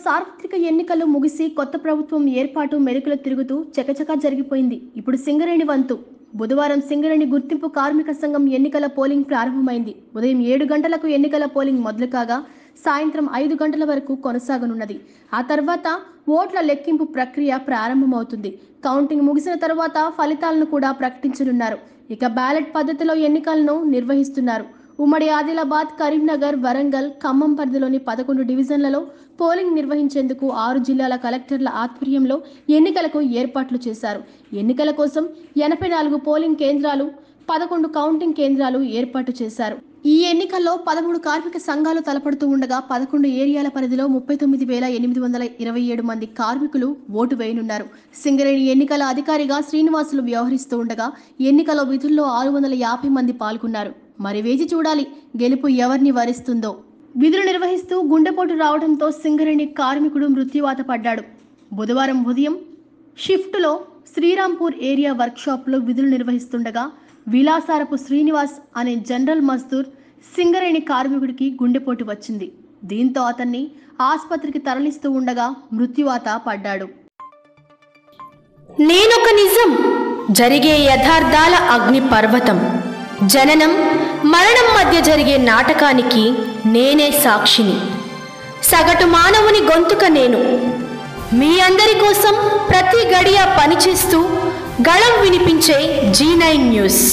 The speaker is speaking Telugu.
సార్వత్రిక ఎన్నికలు ముగిసి కొత్త ప్రభుత్వం ఏర్పాటు మెరుకులు తిరుగుతూ చకచకా జరిగిపోయింది. ఇప్పుడు సింగరేణి వంతు. బుధవారం సింగరేణి గుర్తింపు కార్మిక సంఘం ఎన్నికల పోలింగ్ ప్రారంభమైంది. ఉదయం 7 గంటలకు ఎన్నికల పోలింగ్ మొదలు కాగా సాయంత్రం 5 గంటల వరకు కొనసాగనున్నది. ఆ తర్వాత ఓట్ల లెక్కింపు ప్రక్రియ ప్రారంభమవుతుంది. కౌంటింగ్ ముగిసిన తర్వాత ఫలితాలను కూడా ప్రకటించనున్నారు. ఇక బ్యాలెట్ పద్ధతిలో ఎన్నికలను నిర్వహిస్తున్నారు. ఉమ్మడి ఆదిలాబాద్, కరీంనగర్, వరంగల్, ఖమ్మం పరిధిలోని 11 డివిజన్లలో పోలింగ్ నిర్వహించేందుకు 6 జిల్లాల కలెక్టర్ల ఆధ్వర్యంలో ఎన్నికలకు ఏర్పాట్లు చేశారు. ఎన్నికల కోసం 84 పోలింగ్ కేంద్రాలు, 11 కౌంటింగ్ కేంద్రాలు ఏర్పాటు చేశారు. ఈ ఎన్నికల్లో 13 కార్మిక సంఘాలు తలపడుతూ ఉండగా 11 ఏరియాల పరిధిలో 39,827 మంది కార్మికులు ఓటు వేయనున్నారు. సింగరేణి ఎన్నికల అధికారిగా శ్రీనివాసులు వ్యవహరిస్తూ ఉండగా ఎన్నికల విధుల్లో 650 మంది పాల్గొన్నారు. మరి వేచి చూడాలి గెలుపు ఎవరిని వరిస్తుందో. విధులు నిర్వహిస్తూ గుండెపోటు రావడంతో సింగరేణి కార్మికుడు మృత్యువాత పడ్డాడు. బుధవారం ఉదయం షిఫ్టులో శ్రీరాంపూర్ ఏరియా వర్క్షాప్లో విధులు నిర్వహిస్తుండగా విలాసారపు శ్రీనివాస్ అనే జనరల్ మజ్దూర్ సింగరేణి కార్మికుడికి గుండెపోటు వచ్చింది. దీంతో అతన్ని ఆసుపత్రికి తరలిస్తూ ఉండగా మృత్యువాత పడ్డాడు. నేనొక నిజం, జరిగే యథార్థాల అగ్ని పర్వతం. జననం మరణం మధ్య జరిగే నాటకానికి నేనే సాక్షిని. సగటు మానవుని గొంతుక నేను. మీ అందరి కోసం ప్రతి గడియ పనిచేస్తూ గళం వినిపించే G9 న్యూస్.